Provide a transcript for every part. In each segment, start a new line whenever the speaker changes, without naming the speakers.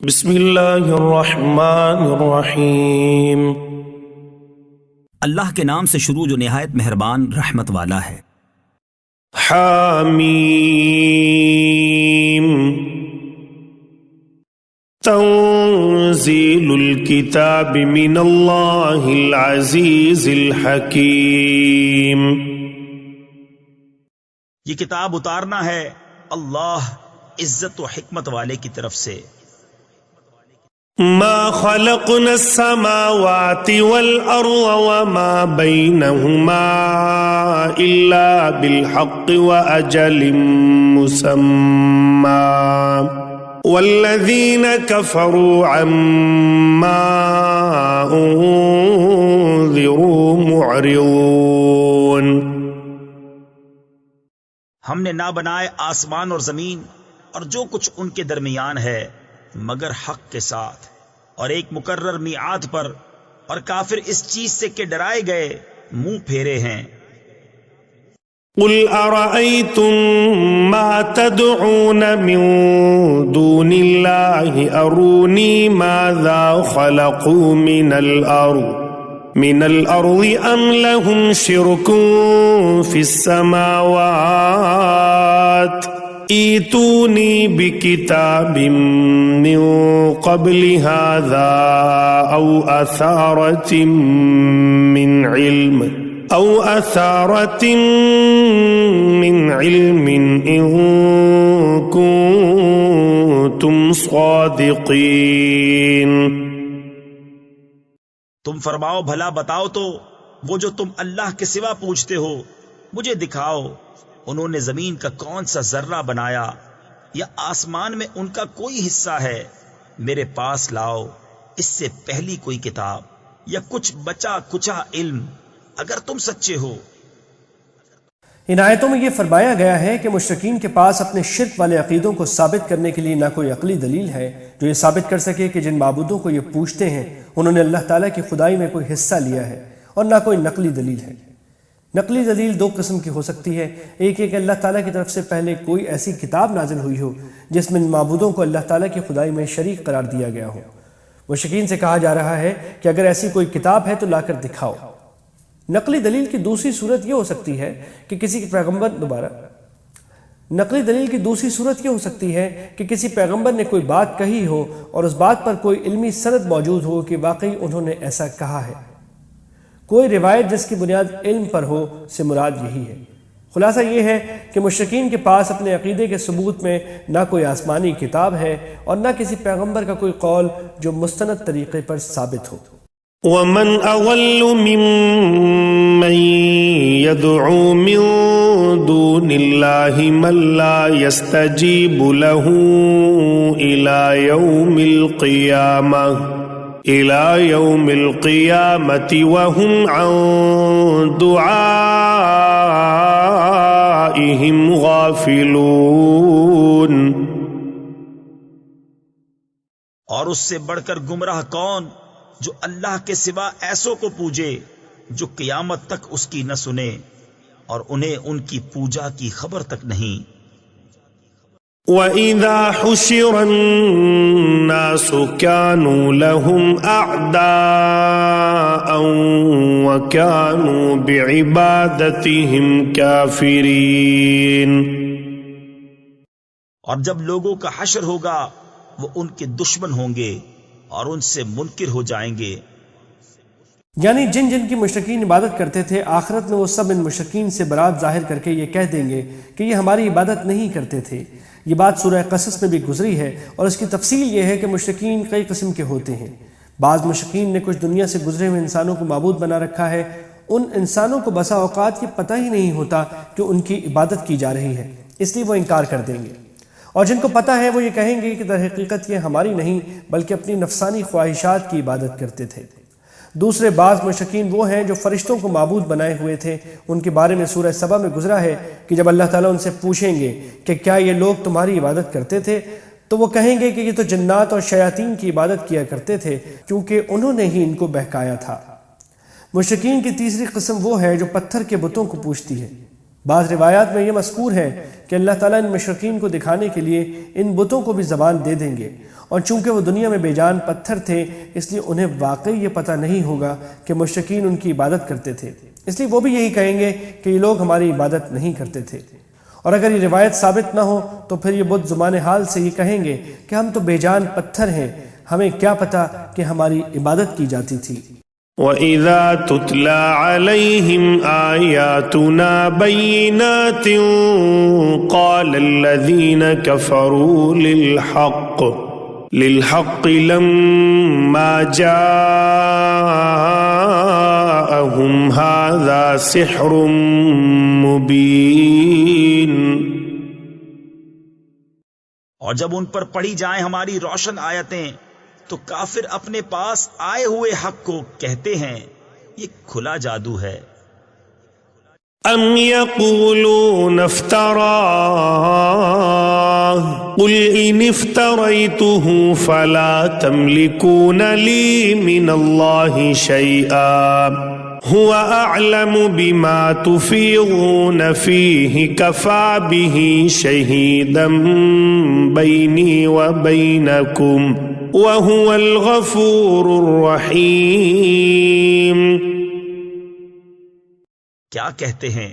بسم اللہ الرحمن الرحیم۔
اللہ کے نام سے شروع جو نہایت مہربان رحمت والا ہے۔
حامیم تنزیل الکتاب من اللہ العزیز الحکیم۔
یہ کتاب اتارنا ہے اللہ عزت و حکمت والے کی طرف سے۔
ما خلقنا السماوات والأرض وما بينهما إلا بالحق وأجل مسمى والذين كفروا عما أنذروا معرضون۔
ہم نے نہ بنائے آسمان اور زمین اور جو کچھ ان کے درمیان ہے مگر حق کے ساتھ اور ایک مقرر میعاد پر، اور کافر اس چیز سے کہ ڈرائے گئے منہ پھیرے ہیں۔
قل أرأيتم ما تدعون من دون الله أروني ماذا خلقوا من الأرض أم لهم شرك في السماوات ایتونی بکتاب من قبل هذا او اثارت من علم ان کنتم صادقین۔
تم فرماؤ بھلا بتاؤ تو وہ جو تم اللہ کے سوا پوچھتے ہو مجھے دکھاؤ، انہوں نے زمین کا کون سا ذرہ بنایا یا آسمان میں ان کا کوئی حصہ ہے؟ میرے پاس لاؤ اس سے پہلی کوئی کتاب یا کچھ بچا کچا علم اگر تم سچے ہو۔
ان آیتوں میں یہ فرمایا گیا ہے کہ مشرکین کے پاس اپنے شرک والے عقیدوں کو ثابت کرنے کے لیے نہ کوئی عقلی دلیل ہے جو یہ ثابت کر سکے کہ جن معبودوں کو یہ پوچھتے ہیں انہوں نے اللہ تعالیٰ کی خدائی میں کوئی حصہ لیا ہے، اور نہ کوئی نقلی دلیل ہے۔ نقلی دلیل دو قسم کی ہو سکتی ہے، ایک کہ اللہ تعالیٰ کی طرف سے پہلے کوئی ایسی کتاب نازل ہوئی ہو جس میں معبودوں کو اللہ تعالیٰ کی خدائی میں شریک قرار دیا گیا ہو۔ مشرکین سے کہا جا رہا ہے کہ اگر ایسی کوئی کتاب ہے تو لا کر دکھاؤ۔ نقلی دلیل کی دوسری صورت یہ ہو سکتی ہے کہ کسی پیغمبر نے کوئی بات کہی ہو اور اس بات پر کوئی علمی سند موجود ہو کہ واقعی انہوں نے ایسا کہا ہے۔ کوئی روایت جس کی بنیاد علم پر ہو سے مراد یہی ہے۔ خلاصہ یہ ہے کہ مشرکین کے پاس اپنے عقیدے کے ثبوت میں نہ کوئی آسمانی کتاب ہے اور نہ کسی پیغمبر کا کوئی قول جو مستند طریقے پر ثابت ہو۔
ومن اضل ممن يدعو من دون الله من لا يستجيب له الى يوم القيامة وهم عن دعائهم غافلون۔
اور اس سے بڑھ کر گمراہ کون جو اللہ کے سوا ایسوں کو پوجے جو قیامت تک اس کی نہ سنے اور انہیں ان کی پوجا کی خبر تک نہیں۔
وَإِذَا حُشِرَ النَّاسُ كَانُوا لَهُمْ أَعْدَاءً وَكَانُوا بِعِبَادَتِهِمْ كَافِرِينَ۔
اور جب لوگوں کا حشر ہوگا وہ ان کے دشمن ہوں گے اور ان سے منکر ہو جائیں گے۔
یعنی جن جن کی مشرکین عبادت کرتے تھے آخرت میں وہ سب ان مشرکین سے برات ظاہر کر کے یہ کہہ دیں گے کہ یہ ہماری عبادت نہیں کرتے تھے۔ یہ بات سورہ قصص میں بھی گزری ہے اور اس کی تفصیل یہ ہے کہ مشرکین کئی قسم کے ہوتے ہیں۔ بعض مشرکین نے کچھ دنیا سے گزرے ہوئے انسانوں کو معبود بنا رکھا ہے۔ ان انسانوں کو بسا اوقات یہ پتہ ہی نہیں ہوتا کہ ان کی عبادت کی جا رہی ہے، اس لیے وہ انکار کر دیں گے، اور جن کو پتہ ہے وہ یہ کہیں گے کہ در حقیقت یہ ہماری نہیں بلکہ اپنی نفسانی خواہشات کی عبادت کرتے تھے۔ دوسرے بعض مشرکین وہ ہیں جو فرشتوں کو معبود بنائے ہوئے تھے۔ ان کے بارے میں سورہ سبا میں گزرا ہے کہ جب اللہ تعالیٰ ان سے پوچھیں گے کہ کیا یہ لوگ تمہاری عبادت کرتے تھے تو وہ کہیں گے کہ یہ تو جنات اور شیاطین کی عبادت کیا کرتے تھے کیونکہ انہوں نے ہی ان کو بہکایا تھا۔ مشرکین کی تیسری قسم وہ ہے جو پتھر کے بتوں کو پوجتی ہے۔ بعض روایات میں یہ مذکور ہے کہ اللہ تعالیٰ ان مشرکین کو دکھانے کے لیے ان بتوں کو بھی زبان دے دیں گے اور چونکہ وہ دنیا میں بے جان پتھر تھے اس لیے انہیں واقعی یہ پتہ نہیں ہوگا کہ مشرکین ان کی عبادت کرتے تھے، اس لیے وہ بھی یہی کہیں گے کہ یہ لوگ ہماری عبادت نہیں کرتے تھے۔ اور اگر یہ روایت ثابت نہ ہو تو پھر یہ بت زبان حال سے یہ کہیں گے کہ ہم تو بے جان پتھر ہیں، ہمیں کیا پتہ کہ ہماری عبادت کی جاتی تھی۔
وَإِذَا تُتْلَى عَلَيْهِمْ آيَاتُنَا بَيِّنَاتٍ قَالَ الَّذِينَ كَفَرُوا لِلْحَقِّ لَمَّا جَاءَهُمْ هَذَا سِحْرٌ مُبِينٌ۔
اور جب ان پر پڑھی جائیں ہماری روشن آیتیں تو کافر اپنے پاس آئے ہوئے حق کو کہتے ہیں یہ کھلا جادو ہے۔
ام یقولون افتراہ قل ان افتریتہ فلا تملکون لی من اللہ شیئا هو اعلم بما تفیضون فیہ کفا بہ شہیدا بینی وبینکم وَهُوَ الْغَفُورُ الرَّحِيمُ۔
کیا کہتے ہیں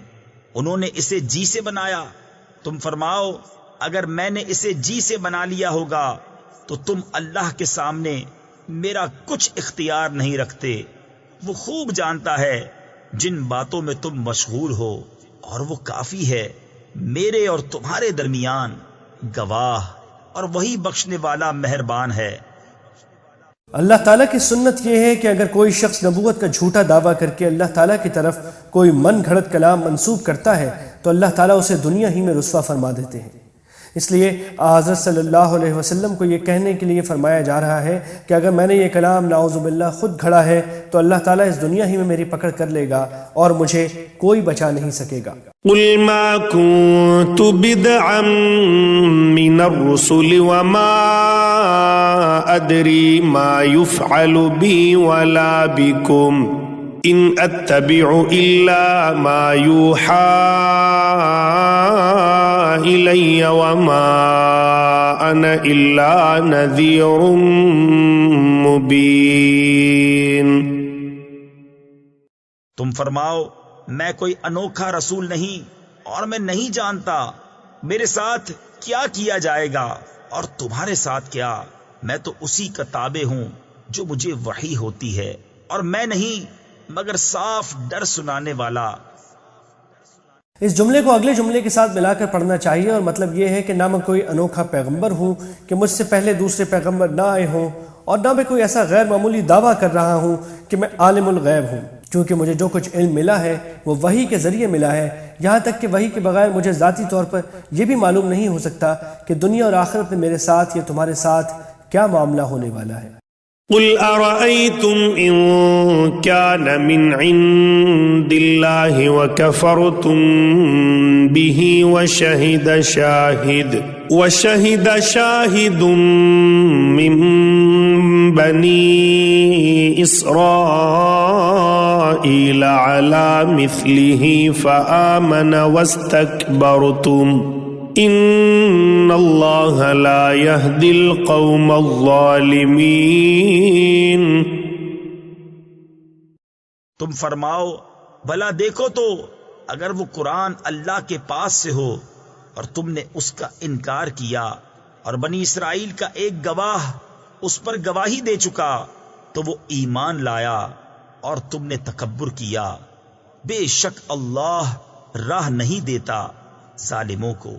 انہوں نے اسے جی سے بنایا؟ تم فرماؤ اگر میں نے اسے جی سے بنا لیا ہوگا تو تم اللہ کے سامنے میرا کچھ اختیار نہیں رکھتے، وہ خوب جانتا ہے جن باتوں میں تم مشغول ہو، اور وہ کافی ہے میرے اور تمہارے درمیان گواہ، اور وہی بخشنے والا مہربان ہے۔
اللہ تعالیٰ کی سنت یہ ہے کہ اگر کوئی شخص نبوت کا جھوٹا دعویٰ کر کے اللہ تعالیٰ کی طرف کوئی من گھڑت کلام منسوب کرتا ہے تو اللہ تعالیٰ اسے دنیا ہی میں رسوا فرما دیتے ہیں۔ اس لیے حضرت صلی اللہ علیہ وسلم کو یہ کہنے کے لیے فرمایا جا رہا ہے کہ اگر میں نے یہ کلام نعوذ باللہ خود گھڑا ہے تو اللہ تعالیٰ اس دنیا ہی میں میری پکڑ کر لے گا اور مجھے کوئی بچا نہیں سکے گا۔
قل ما كنت بدعا من الرسل وما ادري ما يفعل بي ولا بكم ان اتبع الا ما يوحى الي وما انا الا نذير مبين۔
تم فرماؤ میں کوئی انوکھا رسول نہیں اور میں نہیں جانتا میرے ساتھ کیا کیا جائے گا اور تمہارے ساتھ کیا، میں تو اسی کا تابع ہوں جو مجھے وحی ہوتی ہے، اور میں نہیں مگر صاف ڈر سنانے والا۔
اس جملے کو اگلے جملے کے ساتھ ملا کر پڑھنا چاہیے، اور مطلب یہ ہے کہ نہ میں کوئی انوکھا پیغمبر ہوں کہ مجھ سے پہلے دوسرے پیغمبر نہ آئے ہوں، اور نہ میں کوئی ایسا غیر معمولی دعویٰ کر رہا ہوں کہ میں عالم الغیب ہوں، کیونکہ مجھے جو کچھ علم ملا ہے وہ وحی کے ذریعے ملا ہے، یہاں تک کہ وحی کے بغیر مجھے ذاتی طور پر یہ بھی معلوم نہیں ہو سکتا کہ دنیا اور آخرت میں میرے ساتھ یا تمہارے ساتھ کیا معاملہ ہونے والا ہے۔
قل ارأيتم ان كان من عند الله وكفرتم به وشهد شاهد من بني إسرائيل على مثله فآمن واستكبرتم ان اللہ لا يهدي القوم الظالمین۔
تم فرماؤ بھلا دیکھو تو اگر وہ قرآن اللہ کے پاس سے ہو اور تم نے اس کا انکار کیا اور بنی اسرائیل کا ایک گواہ اس پر گواہی دے چکا تو وہ ایمان لایا اور تم نے تکبر کیا، بے شک اللہ راہ نہیں دیتا ظالموں کو۔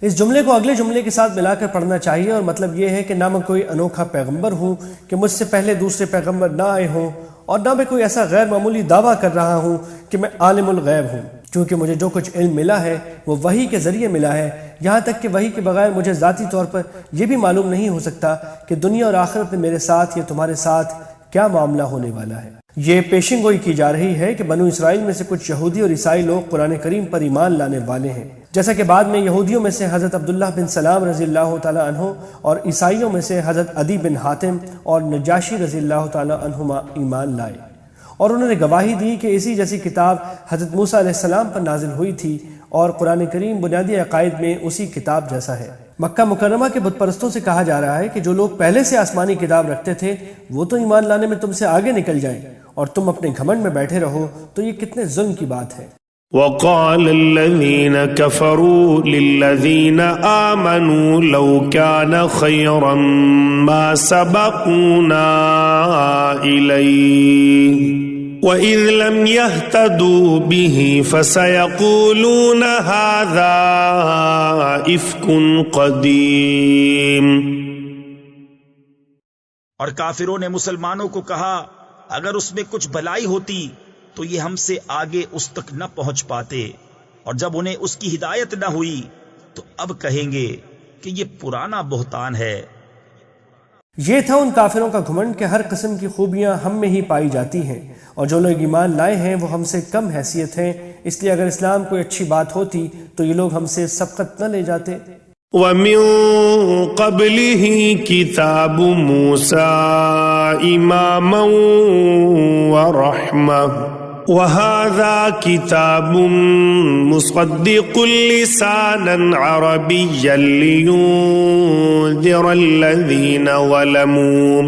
اس جملے کو اگلے جملے کے ساتھ ملا کر پڑھنا چاہیے، اور مطلب یہ ہے کہ نہ میں کوئی انوکھا پیغمبر ہوں کہ مجھ سے پہلے دوسرے پیغمبر نہ آئے ہوں، اور نہ میں کوئی ایسا غیر معمولی دعویٰ کر رہا ہوں کہ میں عالم الغیب ہوں، کیونکہ مجھے جو کچھ علم ملا ہے وہ وحی کے ذریعے ملا ہے، یہاں تک کہ وحی کے بغیر مجھے ذاتی طور پر یہ بھی معلوم نہیں ہو سکتا کہ دنیا اور آخرت میں میرے ساتھ یا تمہارے ساتھ کیا معاملہ ہونے والا ہے۔ یہ پیشن گوئی کی جا رہی ہے کہ بنو اسرائیل میں سے کچھ یہودی اور عیسائی لوگ قرآن کریم پر ایمان لانے والے ہیں، جیسا کہ بعد میں یہودیوں میں سے حضرت عبداللہ بن سلام رضی اللہ تعالی عنہ اور عیسائیوں میں سے حضرت عدی بن حاتم اور نجاشی رضی اللہ تعالی عنہما ایمان لائے، اور انہوں نے گواہی دی کہ اسی جیسی کتاب حضرت موسیٰ علیہ السلام پر نازل ہوئی تھی، اور قرآن کریم بنیادی عقائد میں اسی کتاب جیسا ہے۔ مکہ مکرمہ کے بت پرستوں سے کہا جا رہا ہے کہ جو لوگ پہلے سے آسمانی کتاب رکھتے تھے وہ تو ایمان لانے میں تم سے آگے نکل جائیں، اور تم اپنے گھمنڈ میں بیٹھے رہو، تو یہ کتنے ظلم کی بات ہے۔
وقال الذين كفروا للذين آمنوا لو كان خيرا ما سبقونا إليه وَإِذْ لَمْ يَهْتَدُوا بِهِ فَسَيَقُولُونَ هَذَا إِفْكٌ قَدِيمٌ۔
اور کافروں نے مسلمانوں کو کہا اگر اس میں کچھ بھلائی ہوتی تو یہ ہم سے آگے اس تک نہ پہنچ پاتے، اور جب انہیں اس کی ہدایت نہ ہوئی تو اب کہیں گے کہ یہ پرانا بہتان ہے۔
یہ تھا ان کافروں کا گھمنڈ کہ ہر قسم کی خوبیاں ہم میں ہی پائی جاتی ہیں، اور جو لوگ ایمان لائے ہیں وہ ہم سے کم حیثیت ہیں، اس لیے اگر اسلام کوئی اچھی بات ہوتی تو یہ لوگ ہم سے سبقت نہ لے جاتے۔
وَمِن قَبْلِهِ كِتَابُ مُوسَىٰ إِمَامًا وَرَحْمَةً وَهَذَا كِتَابٌ مُصَدِّقٌ لِسَانًا عَرَبِيًّا لِيُنذِرَ الَّذِينَ ظَلَمُوا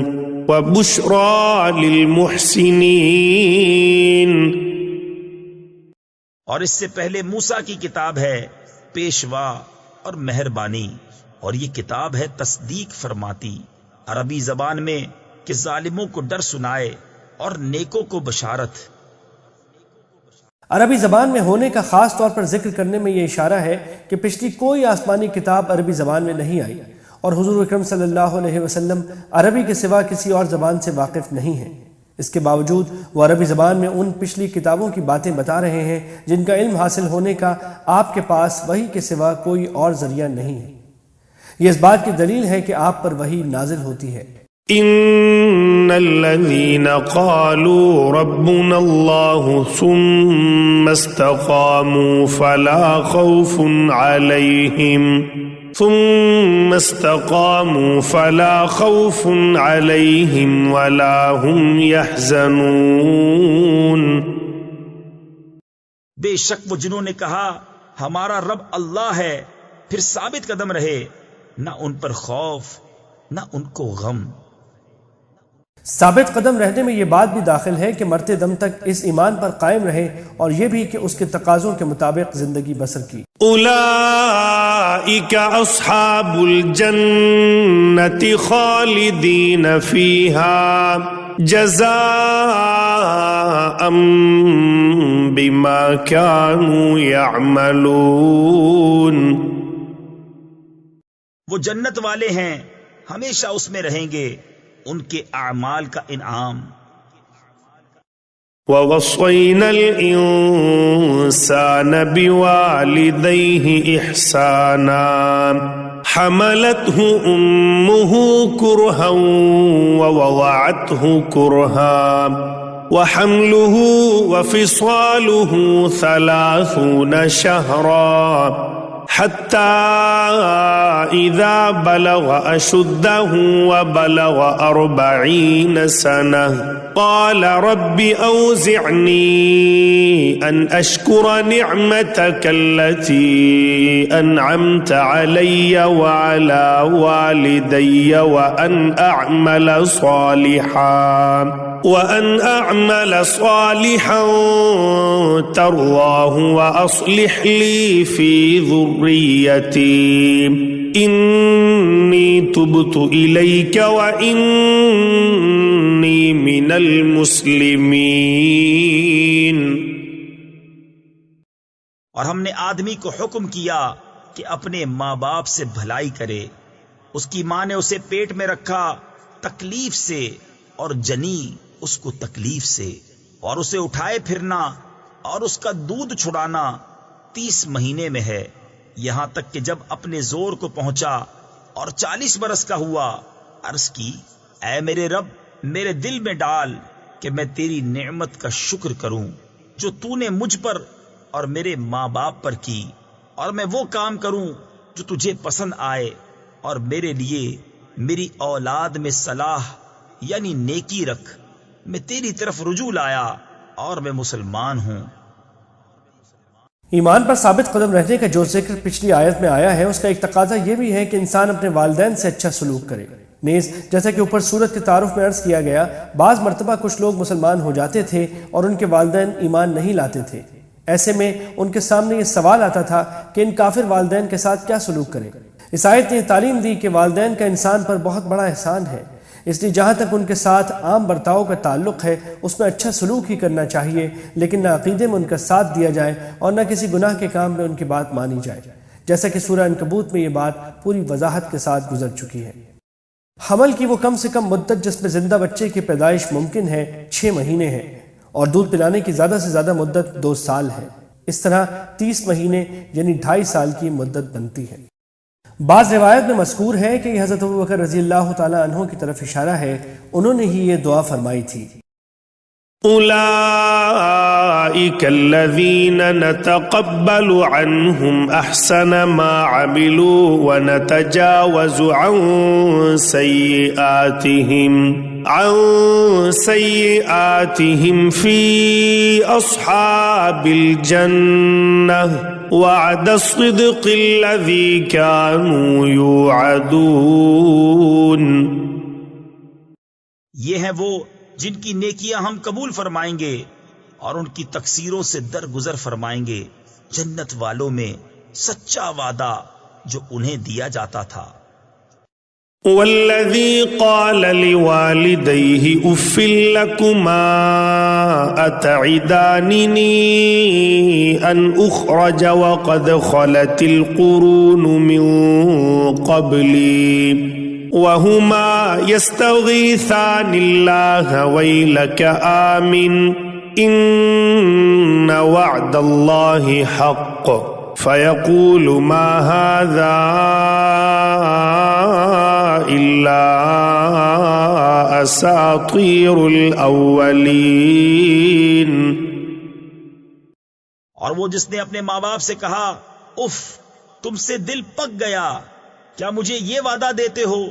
وَبُشْرَىٰ لِلْمُحْسِنِينَ۔
اور اس سے پہلے موسیٰ کی کتاب ہے پیشوا اور مہربانی، اور یہ کتاب ہے تصدیق فرماتی عربی زبان میں کہ ظالموں کو ڈر سنائے اور نیکوں کو بشارت۔
عربی زبان میں ہونے کا خاص طور پر ذکر کرنے میں یہ اشارہ ہے کہ پچھلی کوئی آسمانی کتاب عربی زبان میں نہیں آئی، اور حضور اکرم صلی اللہ علیہ وسلم عربی کے سوا کسی اور زبان سے واقف نہیں ہیں۔ اس کے باوجود وہ عربی زبان میں ان پچھلی کتابوں کی باتیں بتا رہے ہیں جن کا علم حاصل ہونے کا آپ کے پاس وحی کے سوا کوئی اور ذریعہ نہیں ہے۔ یہ اس بات کی دلیل ہے کہ آپ پر وحی نازل ہوتی ہے۔
ان الذين قالوا ربنا الله ثم استقاموا فلا خوف عليهم ولا هم يحزنون۔
بے شک وہ جنہوں نے کہا ہمارا رب اللہ ہے، پھر ثابت قدم رہے، نہ ان پر خوف نہ ان کو غم۔
ثابت قدم رہنے میں یہ بات بھی داخل ہے کہ مرتے دم تک اس ایمان پر قائم رہے، اور یہ بھی کہ اس کے تقاضوں کے مطابق زندگی بسر کی۔
اولئک اصحاب الجنة خالدین فیہا جزاء بما كانوا يعملون۔
وہ جنت والے ہیں، ہمیشہ اس میں رہیں گے، ان کے اعمال کا انعام۔
وَوَصَّيْنَا الْإِنسَانَ بِوَالِدَيْهِ إِحْسَانًا حَمَلَتْهُ أُمُّهُ كُرْهًا وَوَضَعَتْهُ كُرْهًا وَحَمْلُهُ وَفِصَالُهُ 30 شهرا حتى إذا بلغ أشده وبلغ 40 سنة قال رب أوزعني أن أشكر نعمتك التي أنعمت علي وعلى والدي وأن أعمل صالحا ترضاه وأصلح لي في ذريتي إني تبت إليك وإني من المسلمين۔
اور ہم نے آدمی کو حکم کیا کہ اپنے ماں باپ سے بھلائی کرے۔ اس کی ماں نے اسے پیٹ میں رکھا تکلیف سے، اور جنی اس کو تکلیف سے، اور اسے اٹھائے پھرنا اور اس کا دودھ چھڑانا 30 مہینے میں ہے، یہاں تک کہ جب اپنے زور کو پہنچا اور 40 برس کا ہوا، عرض کی اے میرے رب میرے دل میں ڈال کہ میں تیری نعمت کا شکر کروں جو تو نے مجھ پر اور میرے ماں باپ پر کی، اور میں وہ کام کروں جو تجھے پسند آئے، اور میرے لیے میری اولاد میں صلاح یعنی نیکی رکھ، میں تیری طرف رجوع لایا اور میں مسلمان ہوں۔
ایمان پر ثابت قدم رہنے کا جو ذکر پچھلی آیت میں آیا ہے، اس کا ایک تقاضا یہ بھی ہے کہ انسان اپنے والدین سے اچھا سلوک کرے۔ نیز جیسا کہ اوپر سورت کے تعارف میں عرض کیا گیا، بعض مرتبہ کچھ لوگ مسلمان ہو جاتے تھے اور ان کے والدین ایمان نہیں لاتے تھے۔ ایسے میں ان کے سامنے یہ سوال آتا تھا کہ ان کافر والدین کے ساتھ کیا سلوک کریں۔ اس آیت نے تعلیم دی کہ والدین کا انسان پر بہت بڑا احسان ہے، اس لیے جہاں تک ان کے ساتھ عام برتاؤ کا تعلق ہے اس میں اچھا سلوک ہی کرنا چاہیے، لیکن نہ عقیدے میں ان کا ساتھ دیا جائے اور نہ کسی گناہ کے کام میں ان کی بات مانی جائے، جیسا کہ سورہ عنکبوت میں یہ بات پوری وضاحت کے ساتھ گزر چکی ہے۔ حمل کی وہ کم سے کم مدت جس میں زندہ بچے کی پیدائش ممکن ہے 6 مہینے ہے، اور دودھ پلانے کی زیادہ سے زیادہ مدت 2 سال ہے۔ اس طرح 30 مہینے یعنی 2.5 سال کی مدت بنتی ہے۔ بعض روایت میں مذکور ہے کہ یہ حضرت ابوبکر رضی اللہ تعالیٰ عنہ کی طرف اشارہ ہے، انہوں نے ہی یہ دعا فرمائی تھی۔
أولئك الذين نتقبل عنهم أحسن ما عملوا ونتجاوز عن سيئاتهم في أصحاب الجنة وعد الصدق الذي كانوا يوعدون۔
یہ ہیں وہ جن کی نیکیاں ہم قبول فرمائیں گے اور ان کی تقصیروں سے درگزر فرمائیں گے، جنت والوں میں سچا وعدہ جو انہیں دیا جاتا تھا۔
والذي قال لوالديه اف لكما اتعدانني ان اخرج وقد خلت القرون من قبلي وهما يستغيثان الله ويلك آمن إن وعد الله حق فيقول ما هذا إلا أساطير الأولين۔
اور وہ جس نے اپنے ماں باپ سے کہا اف، تم سے دل پک گیا، کیا مجھے یہ وعدہ دیتے ہو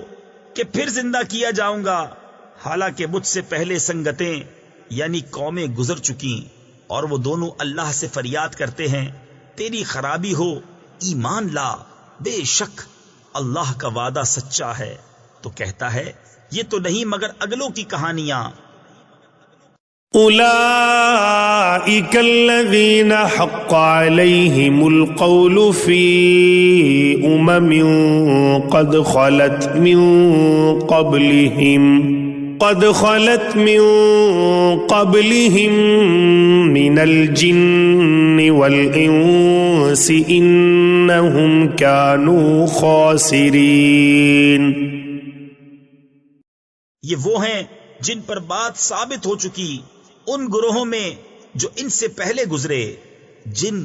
کہ پھر زندہ کیا جاؤں گا، حالانکہ مجھ سے پہلے سنگتیں یعنی قومیں گزر چکی، اور وہ دونوں اللہ سے فریاد کرتے ہیں تیری خرابی ہو، ایمان لا، بے شک اللہ کا وعدہ سچا ہے۔ تو کہتا ہے یہ تو نہیں مگر اگلوں کی کہانیاں۔
أولئك الذين حق عليهم القول في قد خلت من قبلهم من الجن والإنس إنهم كانوا خاسرين۔
یہ وہ ہیں جن پر بات ثابت ہو چکی ان گروہوں میں جو ان سے پہلے گزرے، جن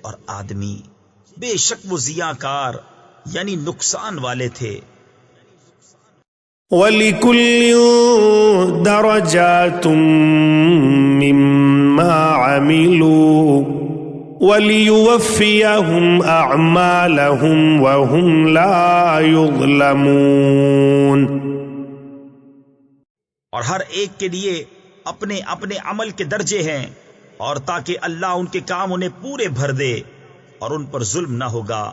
اور آدمی، بے شک وہ ضیاءکار یعنی نقصان والے تھے۔
وَلِكُلٍّ دَرَجَاتٌ مِّمَّا عَمِلُوا وَلِيُوَفِّيَهُمْ أَعْمَالَهُمْ وَهُمْ لَا يُظْلَمُونَ۔
اور ہر ایک کے لیے اپنے اپنے عمل کے درجے ہیں، اور تاکہ اللہ ان کے کام انہیں پورے بھر دے اور ان پر ظلم نہ ہوگا۔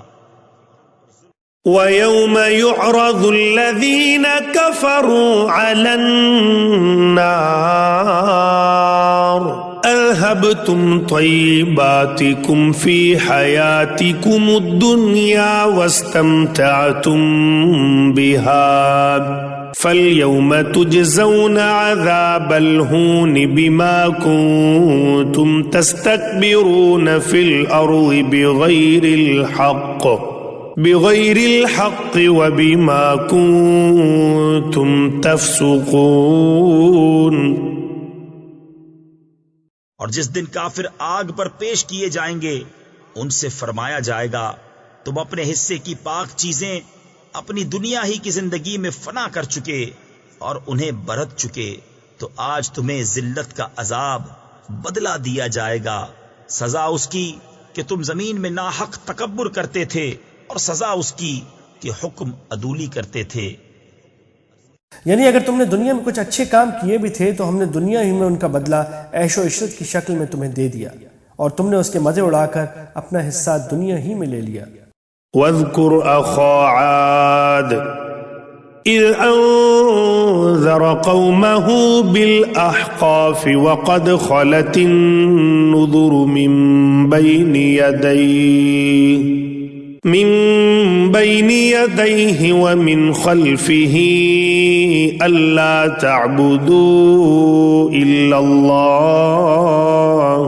وَيَوْمَ يُعْرَضُ الَّذِينَ كَفَرُوا عَلَى النَّارِ أَذْهَبْتُمْ طَيِّبَاتِكُمْ فِي حَيَاتِكُمُ الدُّنْيَا وَاسْتَمْتَعْتُمْ بِهَا فَالْيَوْمَ تُجْزَوْنَ عَذَابَ الْهُونِ بِمَا كُنتُمْ تَسْتَكْبِرُونَ فِي الْأَرْضِ بغير الحق وبما كنتم تفسقون۔
اور جس دن کافر آگ پر پیش کیے جائیں گے ان سے فرمایا جائے گا تم اپنے حصے کی پاک چیزیں اپنی دنیا ہی کی زندگی میں فنا کر چکے اور انہیں برت چکے، تو آج تمہیں ذلت کا عذاب بدلہ دیا جائے گا، سزا اس کی کہ تم زمین میں ناحق تکبر کرتے تھے، اور سزا اس کی کہ حکم عدولی کرتے تھے۔
یعنی اگر تم نے دنیا میں کچھ اچھے کام کیے بھی تھے تو ہم نے دنیا ہی میں ان کا بدلہ عیش و عشرت کی شکل میں تمہیں دے دیا، اور تم نے اس کے مزے اڑا کر اپنا حصہ دنیا ہی میں لے لیا۔
واذكر أخا عاد إذ أنذر قومه بالأحقاف وقد خلت النذر من بين يديه ومن خلفه ألا تعبدوا إلا الله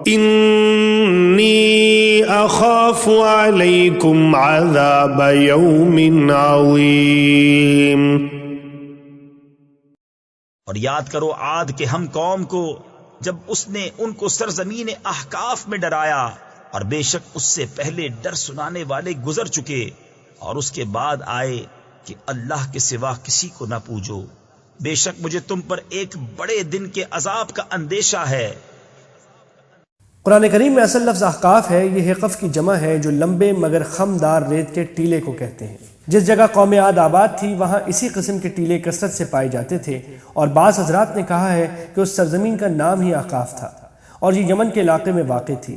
إني أخاف عليكم عذاب يوم عظيم۔
اور یاد کرو عاد کے ہم قوم کو جب اس نے ان کو سرزمین احقاف میں ڈرایا، اور بے شک اس سے پہلے ڈر سنانے والے گزر چکے، اور اس کے بعد آئے کہ اللہ کے سوا کسی کو نہ پوجو، بے شک مجھے تم پر ایک بڑے دن کے عذاب کا اندیشہ ہے۔
قرآن کریم میں اصل لفظ احقاف ہے، یہ حقف کی جمع ہے جو لمبے مگر خمدار ریت کے ٹیلے کو کہتے ہیں۔ جس جگہ قوم عاد آباد تھی وہاں اسی قسم کے ٹیلے کثرت سے پائے جاتے تھے، اور بعض حضرات نے کہا ہے کہ اس سرزمین کا نام ہی احقاف تھا، اور یہ یمن کے علاقے میں واقع تھی۔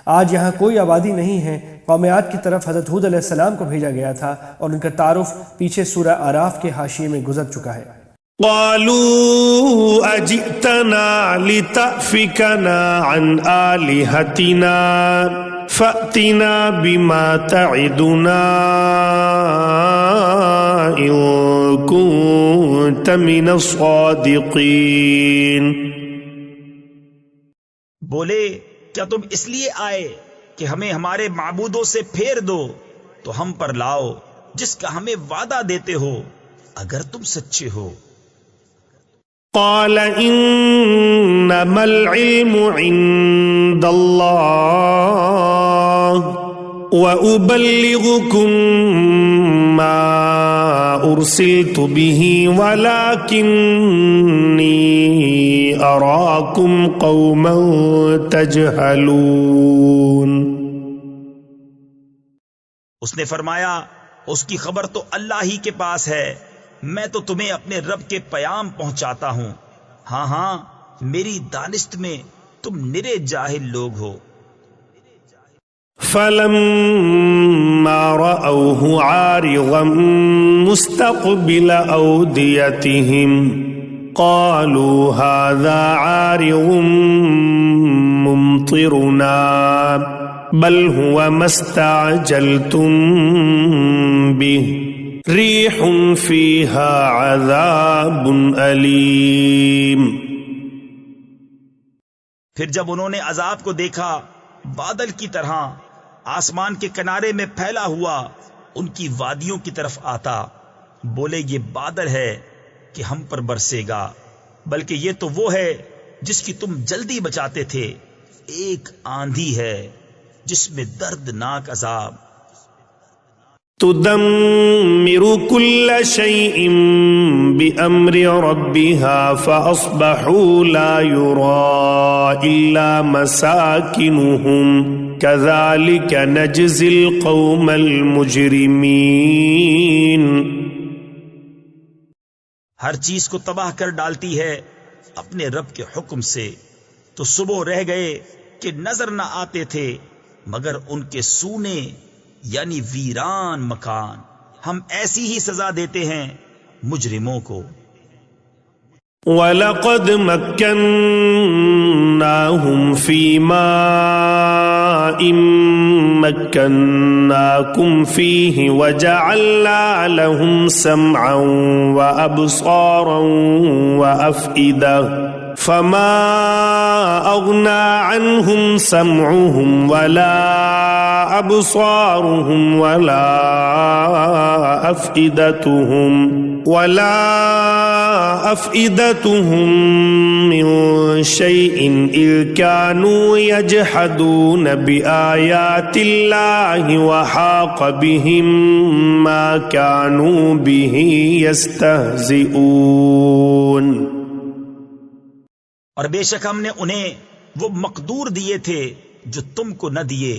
آج یہاں کوئی آبادی نہیں ہے۔ قوم عاد کی طرف حضرت ہود علیہ السلام کو بھیجا گیا تھا، اور ان کا تعارف پیچھے سورہ اعراف کے حاشیے میں گزر چکا ہے۔
قالوا أجئتنا لتأفكنا عن آلهتنا فأتنا بما تعدنا إن كنت من الصادقين۔
بولے کیا تم اس لیے آئے کہ ہمیں ہمارے معبودوں سے پھیر دو؟ تو ہم پر لاؤ جس کا ہمیں وعدہ دیتے ہو اگر تم سچے ہو۔
قال انما العلم عند الله وأبلغكم ما أرسلت به ولكني أراكم قوما تجهلون۔
اس نے فرمایا اس کی خبر تو اللہ ہی کے پاس ہے، میں تو تمہیں اپنے رب کے پیام پہنچاتا ہوں، ہاں ہاں میری دانست میں تم نرے جاہل لوگ ہو۔
فلما رأوه عارضا مستقبل أوديتهم قالوا هذا عارض ممطرنا بل هو ما استعجلتم به ريح فيها عذاب أليم۔
پھر جب انہوں نے عذاب کو دیکھا بادل کی طرح آسمان کے کنارے میں پھیلا ہوا ان کی وادیوں کی طرف آتا، بولے یہ بادل ہے کہ ہم پر برسے گا، بلکہ یہ تو وہ ہے جس کی تم جلدی بچاتے تھے، ایک آندھی ہے جس میں دردناک عذاب۔
تدمر كل شيء بأمر ربها فأصبحوا لا يرى إلا مساكنهم كذلك نجزي القوم المجرمين۔
ہر چیز کو تباہ کر ڈالتی ہے اپنے رب کے حکم سے، تو صبح رہ گئے کہ نظر نہ آتے تھے مگر ان کے سونے یعنی ویران مکان، ہم ایسی ہی سزا دیتے ہیں مجرموں کو۔
وَلَقَدْ مَكَّنَّاهُمْ فِي مَاءٍ مَكَّنَّاكُمْ فِيهِ وَجَعَلْنَا لَهُمْ سَمْعًا وَأَبْصَارًا وَأَفْئِدَةً فَمَا أَغْنَى عَنْهُمْ سَمْعُهُمْ وَلَا أَبْصَارُهُمْ وَلَا أَفْئِدَتُهُمْ مِنْ شَيْءٍ إِذْ كَانُوا يَجْحَدُونَ بِآيَاتِ اللَّهِ وَحَاقَ بِهِمْ مَا كَانُوا بِهِ يَسْتَهْزِئُونَ۔
اور بے شک ہم نے انہیں وہ مقدور دیے تھے جو تم کو نہ دیے،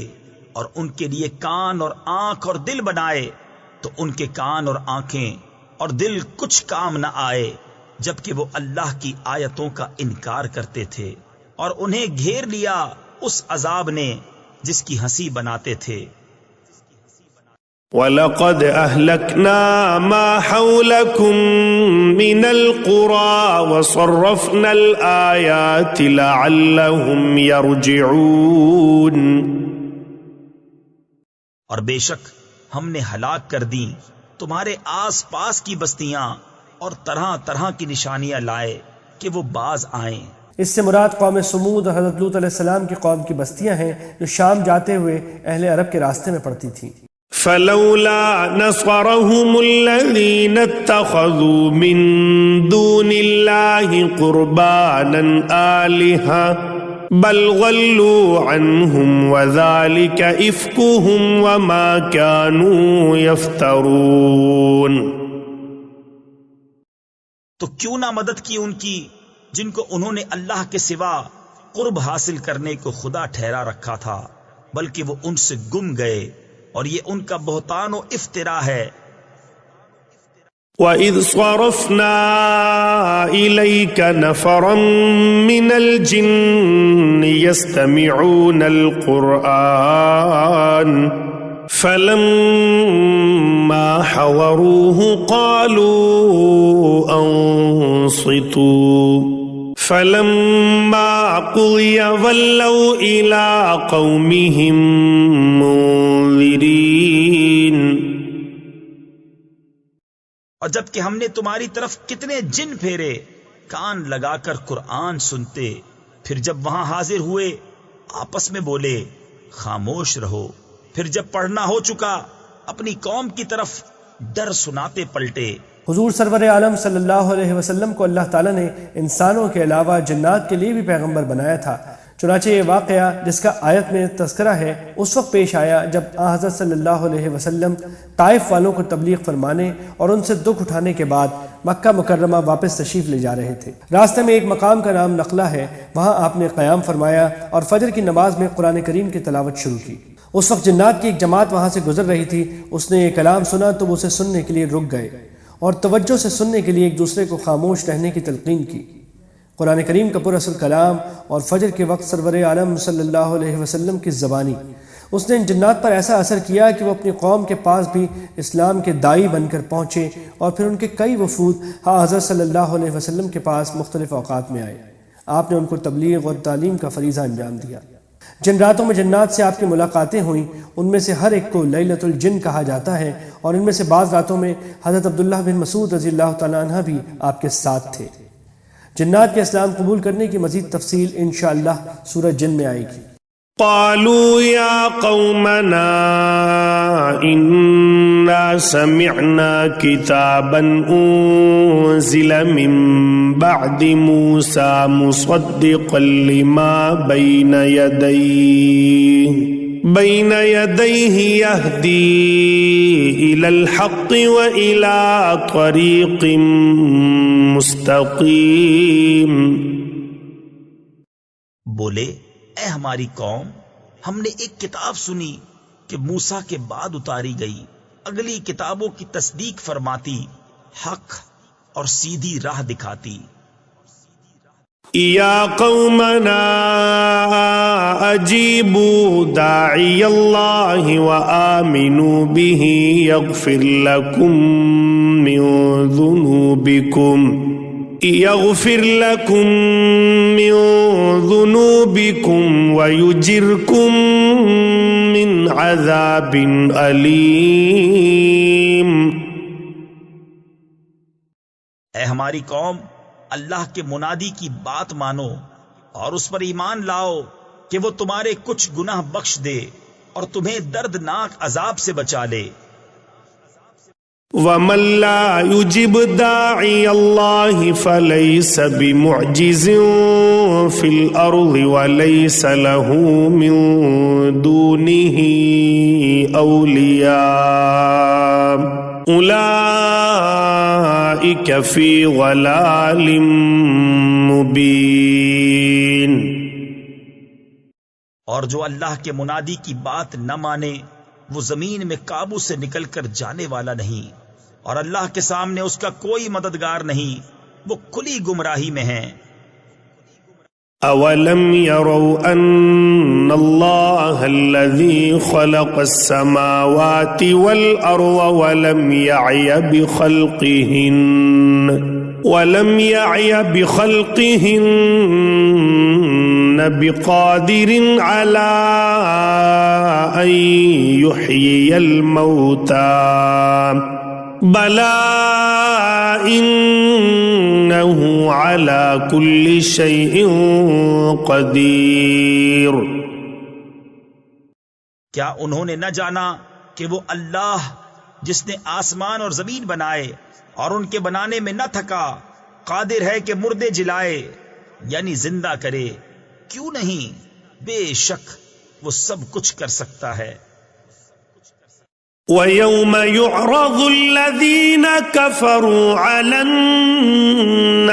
اور ان کے لیے کان اور آنکھ اور دل بنائے، تو ان کے کان اور آنکھیں اور دل کچھ کام نہ آئے جبکہ وہ اللہ کی آیتوں کا انکار کرتے تھے، اور انہیں گھیر لیا اس عذاب نے جس کی ہنسی بناتے تھے۔
وَلَقَدْ أَهْلَكْنَا مَا حَوْلَكُمْ مِنَ الْقُرَى وَصَرَّفْنَا الْآيَاتِ لَعَلَّهُمْ يَرْجِعُونَ۔
اور بے شک ہم نے ہلاک کر دیں تمہارے آس پاس کی بستیاں اور طرح طرح کی نشانیاں لائے کہ وہ باز آئیں۔
اس سے مراد قوم سمود اور حضرت لوط علیہ السلام کی قوم کی بستیاں ہیں جو شام جاتے ہوئے اہل عرب کے راستے میں پڑتی تھیں۔
فلولا نصرهم الذين اتخذوا من دون الله قربانا آلهة بل ضلوا عنهم وذلك إفكهم وما كانوا يفترون۔
تو کیوں نہ مدد کی ان کی جن کو انہوں نے اللہ کے سوا قرب حاصل کرنے کو خدا ٹھہرا رکھا تھا، بلکہ وہ ان سے گم گئے، اور یہ ان کا بہتان و افترا ہے۔
وَإِذْ صَرَفْنَا إِلَيْكَ نَفَرًا مِّنَ الْجِنِّ يَسْتَمِعُونَ الْقُرْآنَ فَلَمَّا حَضَرُوهُ قَالُوا أَنصِتُوا فَلَمَّا قُضِيَ وَلَّوْا إِلَىٰ قَوْمِهِمْ مُنذِرِينَ۔
اور جب کہ ہم نے تمہاری طرف کتنے جن پھیرے کان لگا کر قرآن سنتے، پھر جب وہاں حاضر ہوئے آپس میں بولے خاموش رہو، پھر جب پڑھنا ہو چکا اپنی قوم کی طرف ڈر سناتے پلٹے۔
حضور سرور عالم صلی اللہ علیہ وسلم کو اللہ تعالیٰ نے انسانوں کے علاوہ جنات کے لیے بھی پیغمبر بنایا تھا، چنانچہ یہ واقعہ جس کا آیت میں تذکرہ ہے اس وقت پیش آیا جب حضرت صلی اللہ علیہ وسلم طائف والوں کو تبلیغ فرمانے اور ان سے دکھ اٹھانے کے بعد مکہ مکرمہ واپس تشریف لے جا رہے تھے۔ راستے میں ایک مقام کا نام نخلا ہے، وہاں آپ نے قیام فرمایا اور فجر کی نماز میں قرآن کریم کی تلاوت شروع کی۔ اس وقت جنات کی ایک جماعت وہاں سے گزر رہی تھی، اس نے یہ کلام سنا تو وہ اسے سننے کے لیے رک گئے اور توجہ سے سننے کے لیے ایک دوسرے کو خاموش رہنے کی تلقین کی۔ قرآن کریم کا پر اصل کلام اور فجر کے وقت سرور عالم صلی اللہ علیہ وسلم کی زبانی اس نے ان جنات پر ایسا اثر کیا کہ وہ اپنی قوم کے پاس بھی اسلام کے داعی بن کر پہنچے، اور پھر ان کے کئی وفود حضرت صلی اللہ علیہ وسلم کے پاس مختلف اوقات میں آئے۔ آپ نے ان کو تبلیغ اور تعلیم کا فریضہ انجام دیا۔ جن راتوں میں جنات سے آپ کی ملاقاتیں ہوئیں ان میں سے ہر ایک کو لیلۃ الجن کہا جاتا ہے، اور ان میں سے بعض راتوں میں حضرت عبداللہ بن مسعود رضی اللہ تعالیٰ عنہ بھی آپ کے ساتھ تھے۔ جنات کے اسلام قبول کرنے کی مزید تفصیل انشاءاللہ سورہ جن میں آئے گی۔
قالوا يا قومنا إنا سمعنا كتابا أنزل من بعد موسى مصدقا لما بين يديه يهدي إلى الحق وإلى طريق مستقيم۔
بولے اے ہماری قوم، ہم نے ایک کتاب سنی کہ موسیٰ کے بعد اتاری گئی، اگلی کتابوں کی تصدیق فرماتی، حق اور سیدھی راہ دکھاتی۔
یا قومنا اجیبوا داعی اللہ وآمنوا به یغفر لکم من ذنوبکم ویجرکم من عذاب علیم۔
اے ہماری قوم، اللہ کے منادی کی بات مانو اور اس پر ایمان لاؤ کہ وہ تمہارے کچھ گناہ بخش دے اور تمہیں دردناک عذاب سے بچا لے۔
وَمَن لَّا يُجِبْ دَاعِيَ اللَّهِ فَلَيْسَ بِمُعْجِزٍ فِي الْأَرْضِ وَلَيْسَ لَهُ مِن دُونِهِ أَوْلِيَاءُ أُولَٰئِكَ فِي ضَلَالٍ مُّبِينٍ۔
اور جو اللہ کے منادی کی بات نہ مانے وہ زمین میں قابو سے نکل کر جانے والا نہیں، اور اللہ کے سامنے اس کا کوئی مددگار نہیں، وہ کھلی گمراہی میں ہیں۔
أولم يروا أن الله الذي خلق السماوات والأرض ولم يعي بخلقهن بقادر على أن يحيي الموتى بلى إنه على كل شيء قدير.
کیا انہوں نے نہ جانا کہ وہ اللہ جس نے آسمان اور زمین بنائے اور ان کے بنانے میں نہ تھکا، قادر ہے کہ مردے جلائے یعنی زندہ کرے؟ کیوں نہیں، بے شک وہ سب کچھ کر سکتا ہے.
وَيَوْمَ يُعْرَضُ الَّذِينَ كَفَرُوا عَلَى النَّارِ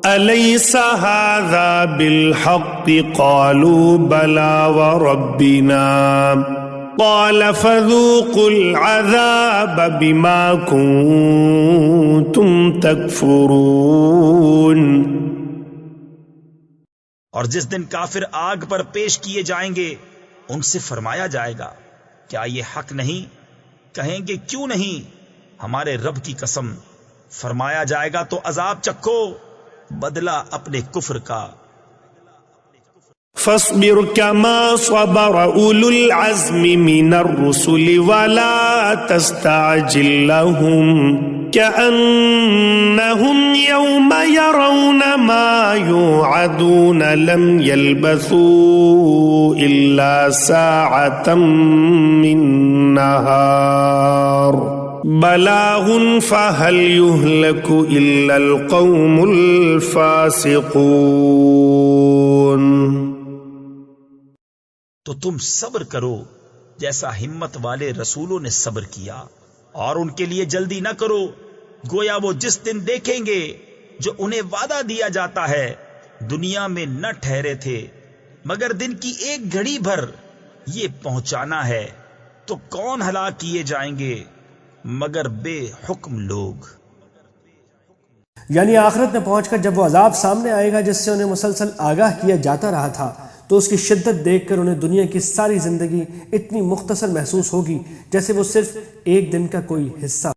أَلَيْسَ هَذَا بِالْحَقِّ قَالُوا بَلَى وَرَبِّنَا قَالَ فَذُوقُوا الْعَذَابَ بِمَا كُنتُمْ تَكْفُرُونَ.
اور جس دن کافر آگ پر پیش کیے جائیں گے ان سے فرمایا جائے گا کیا یہ حق نہیں؟ کہیں گے کیوں نہیں، ہمارے رب کی قسم. فرمایا جائے گا تو عذاب چکھو، بدلہ اپنے کفر کا.
فاصبر كما صبر أولو العزم من الرسل ولا تستعجل لهم كأنهم يوم يرون ما يوعدون لم يلبثوا إلا ساعة من نهار بلاغ فهل يهلك إلا القوم الفاسقون.
تو تم صبر کرو جیسا ہمت والے رسولوں نے صبر کیا، اور ان کے لیے جلدی نہ کرو، گویا وہ جس دن دیکھیں گے جو انہیں وعدہ دیا جاتا ہے دنیا میں نہ ٹھہرے تھے مگر دن کی ایک گھڑی بھر، یہ پہنچانا ہے. تو کون ہلاک کیے جائیں گے مگر بے حکم لوگ.
یعنی آخرت میں پہنچ کر جب وہ عذاب سامنے آئے گا جس سے انہیں مسلسل آگاہ کیا جاتا رہا تھا، تو اس کی شدت دیکھ کر انہیں دنیا کی ساری زندگی اتنی مختصر محسوس ہوگی جیسے وہ صرف ایک دن کا کوئی حصہ.